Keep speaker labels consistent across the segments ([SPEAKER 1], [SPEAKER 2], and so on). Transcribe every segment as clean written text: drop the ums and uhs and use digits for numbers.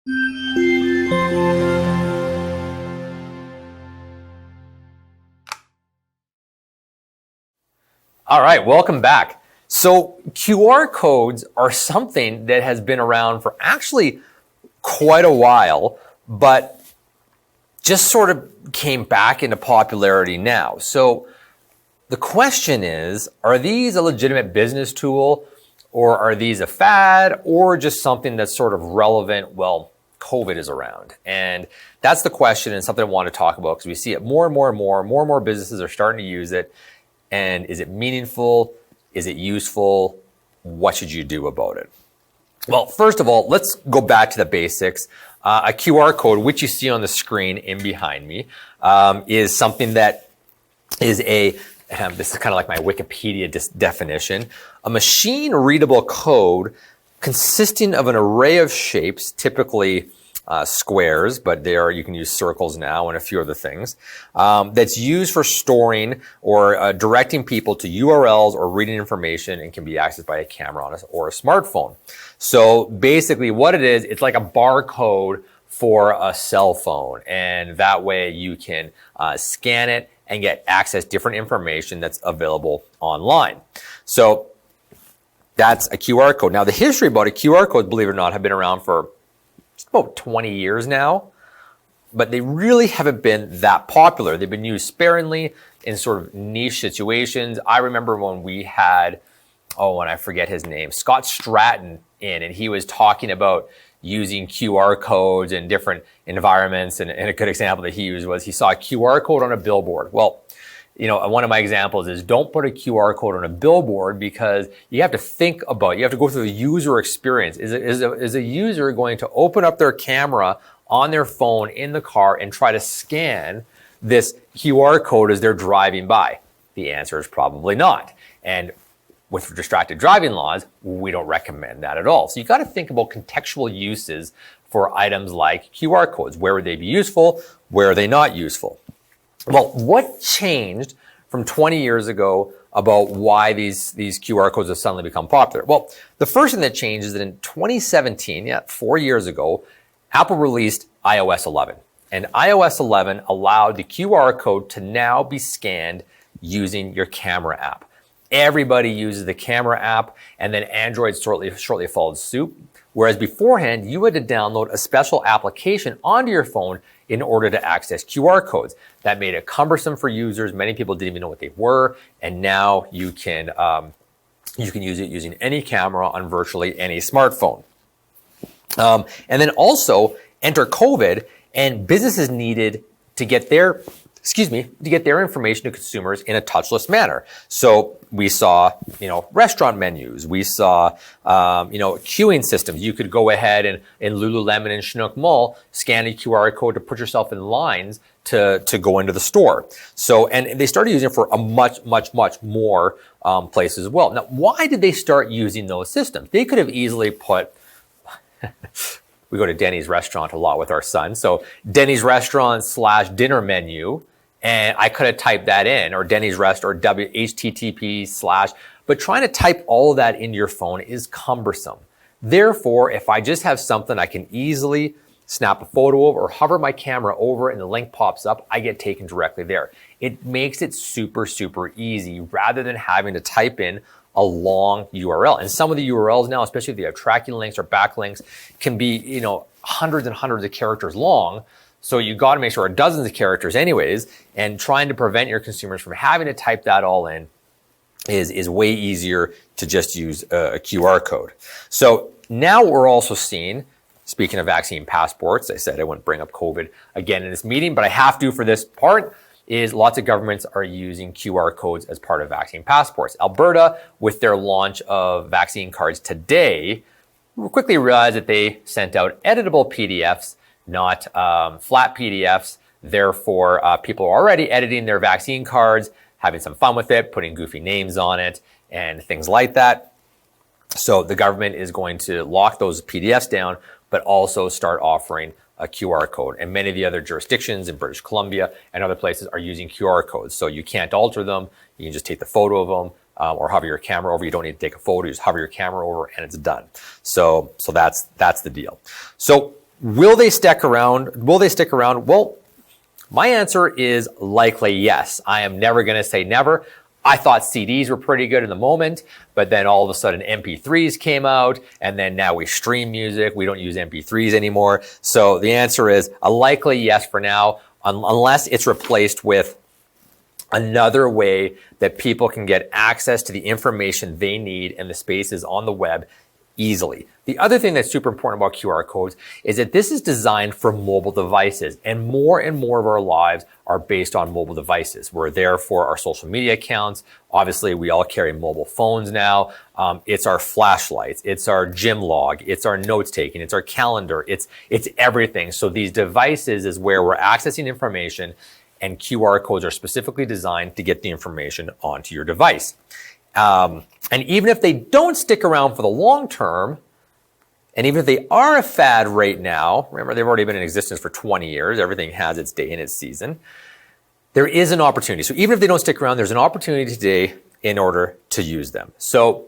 [SPEAKER 1] All right, welcome back. So QR codes are something that has been around for actually quite a while, but just sort of came back into popularity now. So the question is, are these a legitimate business tool, or are these a fad, or just something that's sort of relevant? Well, COVID is around. And that's the question, and something I want to talk about because we see it more and more businesses are starting to use it. And is it meaningful? Is it useful? What should you do about it? Well, first of all, let's go back to the basics. A QR code, which you see on the screen in behind me, is something that is this is kind of like my Wikipedia definition, a machine-readable code consisting of an array of shapes, typically squares, but you can use circles now and a few other things, that's used for storing or directing people to URLs or reading information, and can be accessed by a camera or a smartphone. So basically what it is, it's like a barcode for a cell phone, and that way you can scan it and get access to different information that's available online. So that's a QR code. Now the history about a QR code, believe it or not, have been around for about 20 years now, but they really haven't been that popular. They've been used sparingly in sort of niche situations. I remember when we had, and I forget his name, Scott Stratton in, and he was talking about using QR codes in different environments. And a good example that he used was he saw a QR code on a billboard. Well, one of my examples is don't put a QR code on a billboard, because you have to think about it. You have to go through the user experience. Is a user going to open up their camera on their phone in the car and try to scan this QR code as they're driving by? The answer is probably not. And with distracted driving laws, we don't recommend that at all. So you got to think about contextual uses for items like QR codes. Where would they be useful? Where are they not useful? Well, what changed from 20 years ago about why these QR codes have suddenly become popular? Well, the first thing that changed is that in 2017, 4 years ago, Apple released iOS 11. And iOS 11 allowed the QR code to now be scanned using your camera app. Everybody uses the camera app, and then Android shortly followed suit. Whereas beforehand, you had to download a special application onto your phone in order to access QR codes. That made it cumbersome for users. Many people didn't even know what they were, and now you can use it using any camera on virtually any smartphone. And then also enter COVID, and businesses needed to get their information to consumers in a touchless manner. So we saw, restaurant menus. We saw, queuing systems. You could go ahead and in Lululemon and Chinook Mall, scan a QR code to put yourself in lines to go into the store. So, and they started using it for a much more places as well. Now, why did they start using those systems? They could have easily put, we go to Denny's restaurant a lot with our son. So Denny's restaurant / dinner menu. And I could have typed that in, or Denny's Rest, or HTTP/, but trying to type all of that into your phone is cumbersome. Therefore, if I just have something I can easily snap a photo of or hover my camera over and the link pops up, I get taken directly there. It makes it super easy rather than having to type in a long URL. And some of the URLs now, especially if they have tracking links or backlinks, can be, hundreds and hundreds of characters long. So you got to make sure dozens of characters anyways, and trying to prevent your consumers from having to type that all in is way easier to just use a QR code. So now we're also seeing, speaking of vaccine passports, I said I wouldn't bring up COVID again in this meeting, but I have to for this part, is lots of governments are using QR codes as part of vaccine passports. Alberta, with their launch of vaccine cards today, quickly realized that they sent out editable PDFs, not flat PDFs. Therefore, people are already editing their vaccine cards, having some fun with it, putting goofy names on it and things like that. So the government is going to lock those PDFs down, but also start offering a QR code. And many of the other jurisdictions in British Columbia and other places are using QR codes. So you can't alter them. You can just take the photo of them or hover your camera over. You don't need to take a photo. You just hover your camera over and it's done. So that's the deal. So Will they stick around? Will they stick around? Well, my answer is likely yes. I am never going to say never. I thought CDs were pretty good in the moment, but then all of a sudden MP3s came out, and then now we stream music. We don't use MP3s anymore. So the answer is a likely yes for now, unless it's replaced with another way that people can get access to the information they need in the spaces on the web easily. The other thing that's super important about QR codes is that this is designed for mobile devices, and more of our lives are based on mobile devices. We're there for our social media accounts. Obviously, we all carry mobile phones now. It's our flashlights, it's our gym log, it's our notes taking, it's our calendar, it's everything. So these devices is where we're accessing information, and QR codes are specifically designed to get the information onto your device. And even if they don't stick around for the long term, and even if they are a fad right now, remember they've already been in existence for 20 years, everything has its day and its season, there is an opportunity. So even if they don't stick around, there's an opportunity today in order to use them. So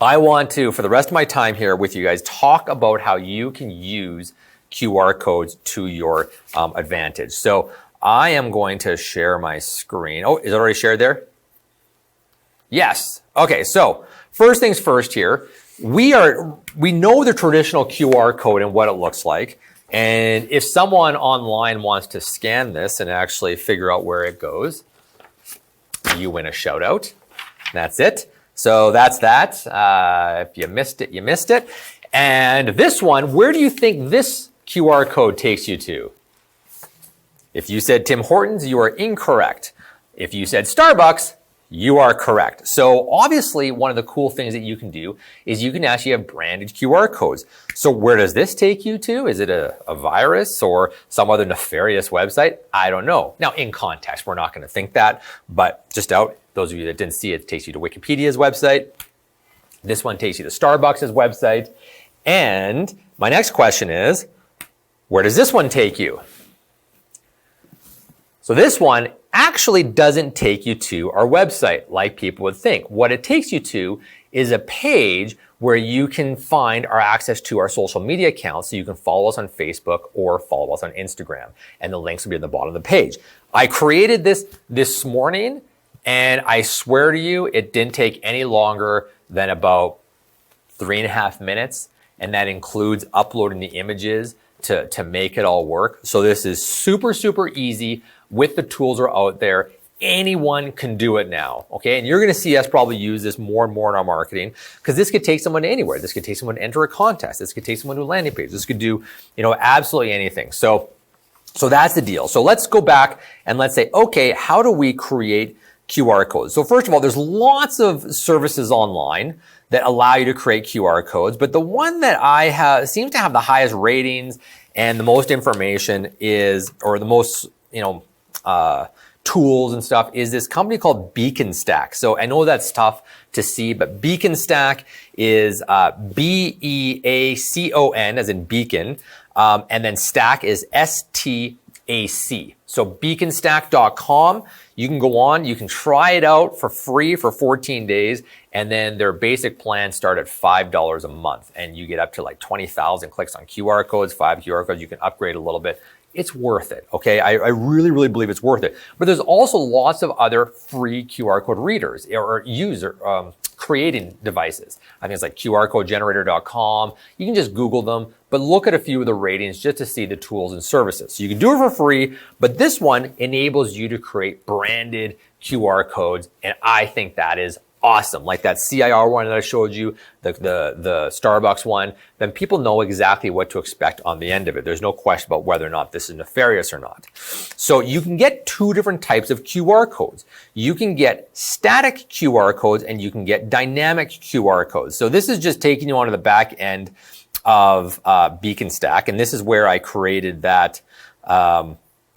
[SPEAKER 1] I want to, for the rest of my time here with you guys, talk about how you can use QR codes to your advantage. So I am going to share my screen. Oh, is it already shared there? Yes. Okay, so first things first here, we know the traditional QR code and what it looks like. And if someone online wants to scan this and actually figure out where it goes, you win a shout out. That's it. So that's that. If you missed it, you missed it. And this one, where do you think this QR code takes you to? If you said Tim Hortons, you are incorrect. If you said Starbucks, you are correct. So obviously, one of the cool things that you can do is you can actually have branded QR codes. So where does this take you to? Is it a virus or some other nefarious website? I don't know. Now, in context, we're not going to think that, but just out, those of you that didn't see it, it takes you to Wikipedia's website. This one takes you to Starbucks' website. And my next question is, where does this one take you? So this one actually doesn't take you to our website like people would think. What it takes you to is a page where you can find our access to our social media accounts, so you can follow us on Facebook or follow us on Instagram. And the links will be at the bottom of the page. I created this morning, and I swear to you, it didn't take any longer than about 3.5 minutes. And that includes uploading the images to make it all work. So this is super, super easy. With the tools are out there, anyone can do it now, okay? And you're gonna see us probably use this more and more in our marketing, because this could take someone anywhere. This could take someone to enter a contest. This could take someone to a landing page. This could do, absolutely anything. So that's the deal. So let's go back and let's say, okay, how do we create QR codes? So first of all, there's lots of services online that allow you to create QR codes, but the one that seems to have the highest ratings and the most information is, or the most, tools and stuff, is this company called Beacon Stack. So I know that's tough to see, but Beacon Stack is B-E-A-C-O-N as in beacon, and then stack is S-T-A-C. So beaconstack.com, you can go on, you can try it out for free for 14 days, and then their basic plans start at $5 a month, and you get up to like 20,000 clicks on QR codes, 5 QR codes, you can upgrade a little bit. It's worth it, okay? I really, really believe it's worth it. But there's also lots of other free QR code readers or creating devices. I think it's like qrcodegenerator.com. You can just Google them, but look at a few of the ratings just to see the tools and services. So you can do it for free, but this one enables you to create branded QR codes, and I think that is awesome. Like that CIR one that I showed you, the Starbucks one, then people know exactly what to expect on the end of it. There's no question about whether or not this is nefarious or not. So you can get two different types of QR codes. You can get static QR codes and you can get dynamic QR codes. So this is just taking you onto the back end of Beacon Stack, and this is where I created that.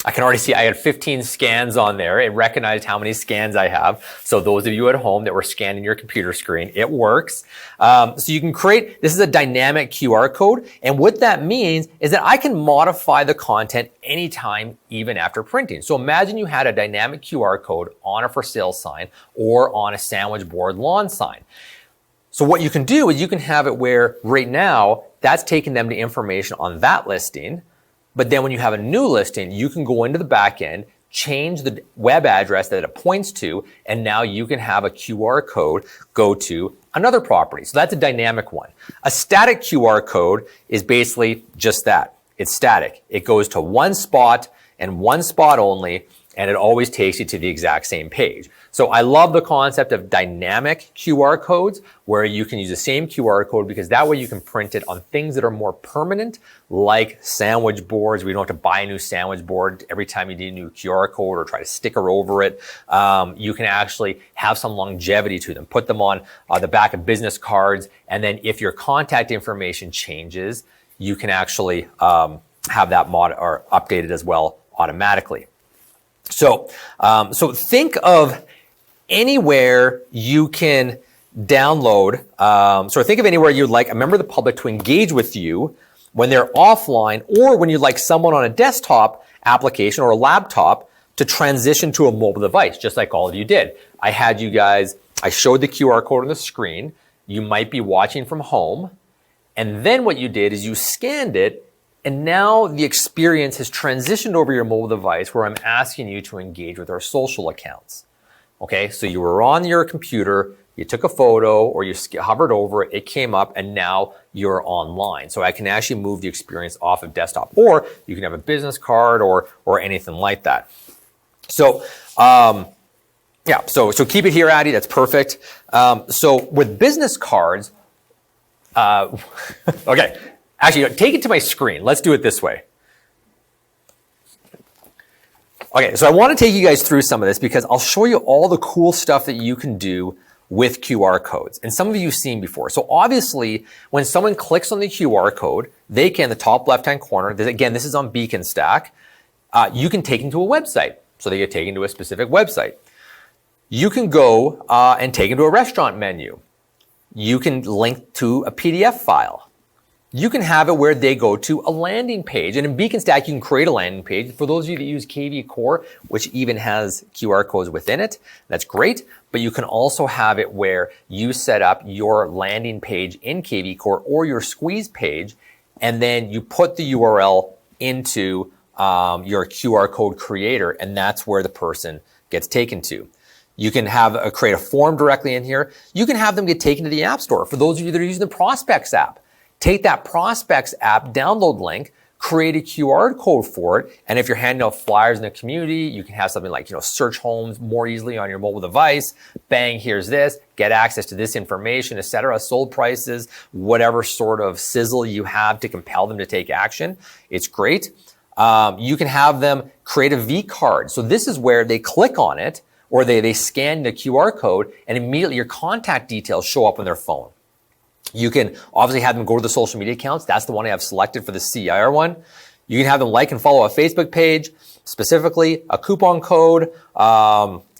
[SPEAKER 1] I can already see I had 15 scans on there. It recognized how many scans I have. So those of you at home that were scanning your computer screen, it works. So you can create, this is a dynamic QR code. And what that means is that I can modify the content anytime, even after printing. So imagine you had a dynamic QR code on a for sale sign or on a sandwich board lawn sign. So what you can do is you can have it where right now, that's taking them to information on that listing. But then when you have a new listing, you can go into the back end, change the web address that it points to, and now you can have a QR code go to another property. So that's a dynamic one. A static QR code is basically just that. It's static. It goes to one spot and one spot only, and it always takes you to the exact same page. So I love the concept of dynamic QR codes where you can use the same QR code because that way you can print it on things that are more permanent, like sandwich boards. We don't have to buy a new sandwich board every time you need a new QR code or try to sticker over it. You can actually have some longevity to them. Put them on the back of business cards, and then if your contact information changes, you can actually have that or updated as well automatically. So think of anywhere you can download, think of anywhere you'd like a member of the public to engage with you when they're offline, or when you'd like someone on a desktop application or a laptop to transition to a mobile device, just like all of you did. I showed the QR code on the screen. You might be watching from home. And then what you did is you scanned it, and now the experience has transitioned over your mobile device where I'm asking you to engage with our social accounts. Okay, so you were on your computer, you took a photo or you hovered over it, it came up, and now you're online. So I can actually move the experience off of desktop, or you can have a business card or anything like that. So, so keep it here, Addie, that's perfect. So with business cards, okay, actually take it to my screen. Let's do it this way. Okay, so I want to take you guys through some of this because I'll show you all the cool stuff that you can do with QR codes. And some of you have seen before. So obviously, when someone clicks on the QR code, they can, the top left-hand corner, again, this is on Beacon Stack, you can take them to a website. So they get taken to a specific website. You can go and take them to a restaurant menu. You can link to a PDF file. You can have it where they go to a landing page. And in Beacon Stack, you can create a landing page. For those of you that use KV Core, which even has QR codes within it, that's great. But you can also have it where you set up your landing page in KV Core or your squeeze page, and then you put the URL into your QR code creator, and that's where the person gets taken to. You can create a form directly in here. You can have them get taken to the App Store. For those of you that are using the Prospects app, take that Prospects app download link, create a QR code for it, and if you're handing out flyers in the community, you can have something like, search homes more easily on your mobile device. Bang, here's this, get access to this information, etc., sold prices, whatever sort of sizzle you have to compel them to take action. It's great. You can have them create a V card. So this is where they click on it, or they scan the QR code, and immediately your contact details show up on their phone. You can obviously have them go to the social media accounts. That's the one I have selected for the CIR one. You can have them like and follow a Facebook page, specifically a coupon code,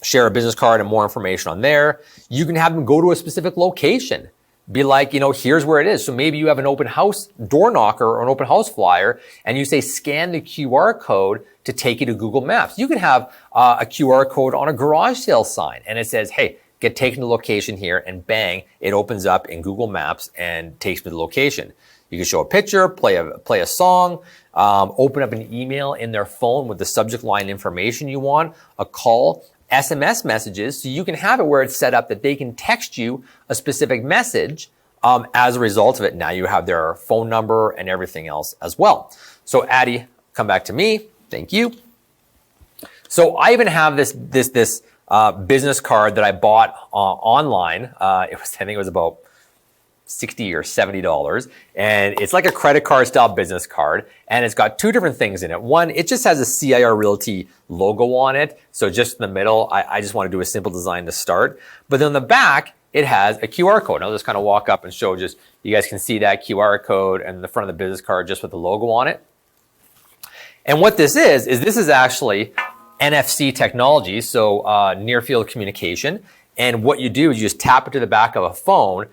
[SPEAKER 1] share a business card and more information on there. You can have them go to a specific location. Be like, here's where it is. So maybe you have an open house door knocker or an open house flyer, and you say, scan the QR code to take you to Google Maps. You can have a QR code on a garage sale sign, and it says, hey, get taken to the location here, and bang, it opens up in Google Maps and takes me to the location. You can show a picture, play a song, open up an email in their phone with the subject line information you want, a call, SMS messages, so you can have it where it's set up that they can text you a specific message as a result of it. Now you have their phone number and everything else as well. So Addie, come back to me. Thank you. So I even have this business card that I bought online. I think it was about $60 or $70, and it's like a credit card style business card, and it's got two different things in it. One, it just has a CIR Realty logo on it, so just in the middle, I just want to do a simple design to start. But then on the back, it has a QR code. I'll just kind of walk up and show, just you guys can see that QR code and the front of the business card just with the logo on it. And what this is actually NFC technology, so near field communication. And what you do is you just tap it to the back of a phone,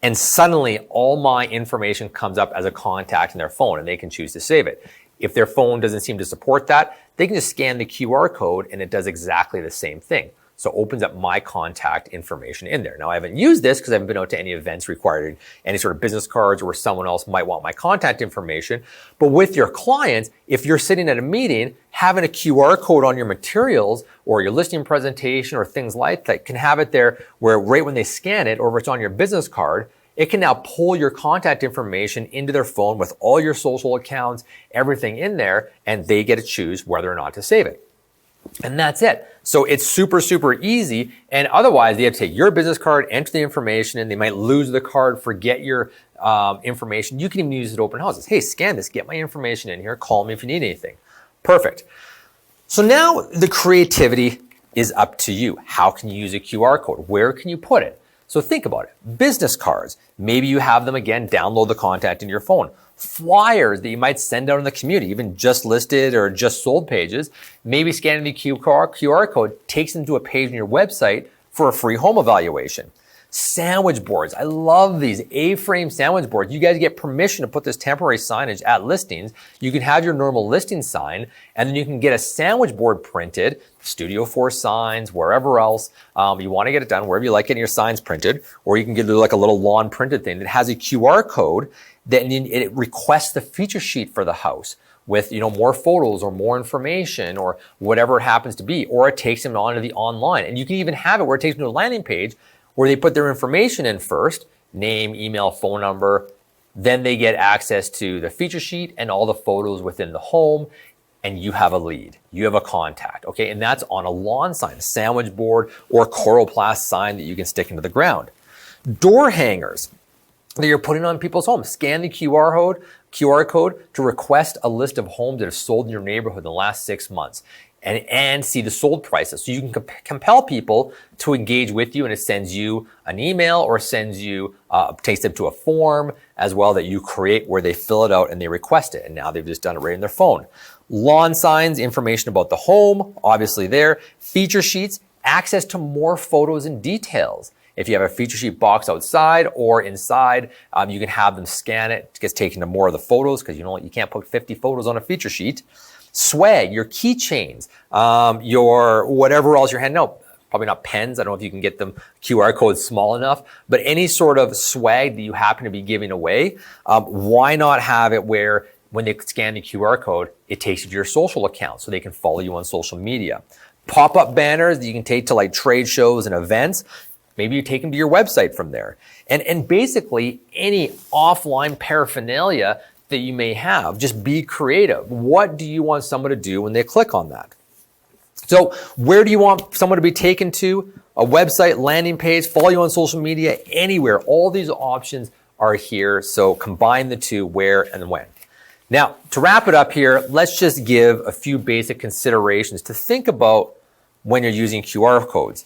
[SPEAKER 1] and suddenly all my information comes up as a contact in their phone, and they can choose to save it. If their phone doesn't seem to support that, they can just scan the QR code and it does exactly the same thing. So it opens up my contact information in there. Now I haven't used this because I haven't been out to any events requiring any sort of business cards or where someone else might want my contact information. But with your clients, if you're sitting at a meeting, having a QR code on your materials or your listing presentation or things like that can have it there where right when they scan it, or if it's on your business card, it can now pull your contact information into their phone with all your social accounts, everything in there, and they get to choose whether or not to save it. And that's it. So it's super, super easy. And otherwise, they have to take your business card, enter the information, and they might lose the card, forget your information. You can even use it at open houses. Hey, scan this, get my information in here, call me if you need anything. Perfect. So now the creativity is up to you. How can you use a QR code? Where can you put it? So think about it. Business cards. Maybe you have them again, download the contact in your phone. Flyers that you might send out in the community, even just listed or just sold pages. Maybe scanning the QR code takes them to a page on your website for a free home evaluation. Sandwich boards. I love these A-frame sandwich boards. You guys get permission to put this temporary signage at listings. You can have your normal listing sign, and then you can get a sandwich board printed, Studio 4 signs, wherever else you want to get it done, wherever you like getting your signs printed, or you can get like a little lawn printed thing that has a QR code that it requests the feature sheet for the house with, more photos or more information or whatever it happens to be, or it takes them onto the online. And you can even have it where it takes them to a landing page where they put their information in first, name, email, phone number, then they get access to the feature sheet and all the photos within the home, and you have a lead. You have a contact, okay? And that's on a lawn sign, a sandwich board, or coroplast sign that you can stick into the ground. Door hangers that you're putting on people's homes. Scan the QR code to request a list of homes that have sold in your neighborhood in the last 6 months. And see the sold prices. So you can compel people to engage with you, and it sends you an email or sends you, takes them to a form as well that you create where they fill it out and they request it. And now they've just done it right in their phone. Lawn signs, information about the home, obviously there. Feature sheets, access to more photos and details. If you have a feature sheet box outside or inside, you can have them scan it. It gets taken to more of the photos because you can't put 50 photos on a feature sheet. Swag, your keychains, your whatever else you're handing out. Probably not pens. I don't know if you can get them QR codes small enough, but any sort of swag that you happen to be giving away, why not have it where when they scan the QR code, it takes you to your social account so they can follow you on social media. Pop-up banners that you can take to like trade shows and events. Maybe you take them to your website from there. And basically any offline paraphernalia that you may have, just be creative. What do you want someone to do when they click on that? So where do you want someone to be taken to? A website, landing page, follow you on social media, anywhere. All these options are here. So combine the two, where and when. Now, to wrap it up here, let's just give a few basic considerations to think about when you're using QR codes.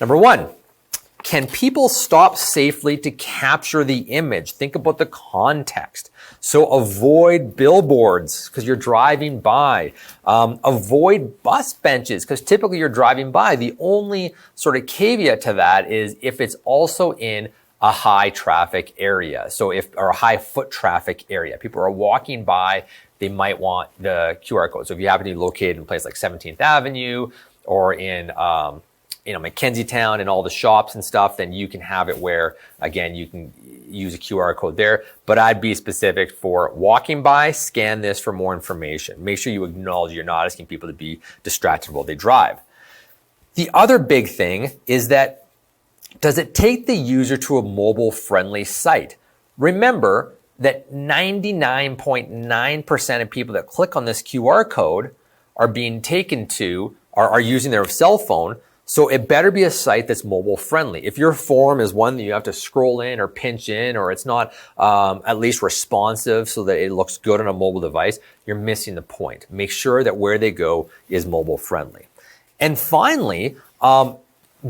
[SPEAKER 1] Number one, can people stop safely to capture the image? Think about the context. So avoid billboards because you're driving by. Avoid bus benches because typically you're driving by. The only sort of caveat to that is if it's also in a high traffic area. Or a high foot traffic area. People are walking by, they might want the QR code. So if you happen to be located in a place like 17th Avenue or in, Mackenzie Town and all the shops and stuff, then you can have it where, again, you can use a QR code there. But I'd be specific for walking by, scan this for more information. Make sure you acknowledge you're not asking people to be distracted while they drive. The other big thing is that, does it take the user to a mobile-friendly site? Remember that 99.9% of people that click on this QR code are being taken to, are using their cell phone. So it better be a site that's mobile friendly. If your form is one that you have to scroll in or pinch in, or it's not at least responsive so that it looks good on a mobile device, you're missing the point. Make sure that where they go is mobile friendly. And finally,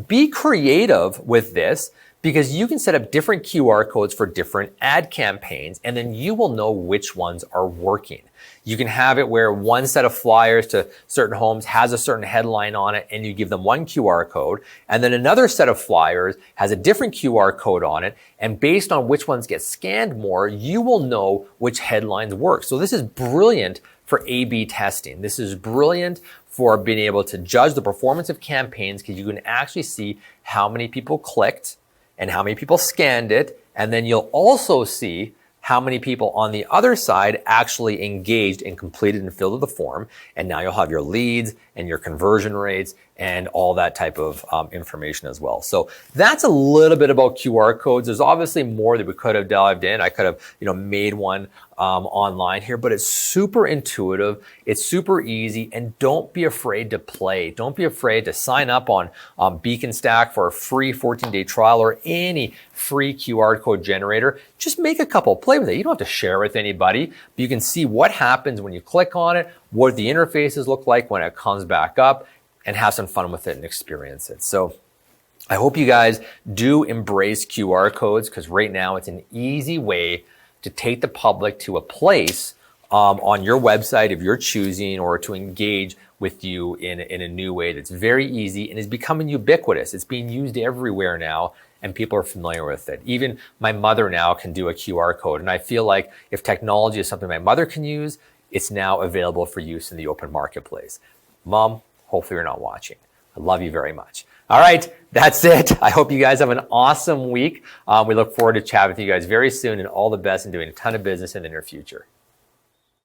[SPEAKER 1] be creative with this because you can set up different QR codes for different ad campaigns, and then you will know which ones are working. You can have it where one set of flyers to certain homes has a certain headline on it and you give them one QR code, and then another set of flyers has a different QR code on it, and based on which ones get scanned more, you will know which headlines work. So this is brilliant for A/B testing. This is brilliant for being able to judge the performance of campaigns because you can actually see how many people clicked and how many people scanned it. And then you'll also see how many people on the other side actually engaged and completed and filled out the form. And now you'll have your leads and your conversion rates and all that type of information as well. So that's a little bit about QR codes. There's obviously more that we could have dived in. I could have, made one online here, but it's super intuitive. It's super easy, and don't be afraid to play. Don't be afraid to sign up on Beacon Stack for a free 14-day trial or any free QR code generator. Just make a couple, play with it. You don't have to share with anybody, but you can see what happens when you click on it, what the interfaces look like when it comes back up, and have some fun with it and experience it. So I hope you guys do embrace QR codes, because right now it's an easy way to take the public to a place on your website of your choosing, or to engage with you in a new way that's very easy and is becoming ubiquitous. It's being used everywhere now, and people are familiar with it. Even my mother now can do a QR code. And I feel like if technology is something my mother can use, it's now available for use in the open marketplace. Mom, hopefully you're not watching. I love you very much. All right, that's it. I hope you guys have an awesome week. We look forward to chatting with you guys very soon, and all the best in doing a ton of business in the near future.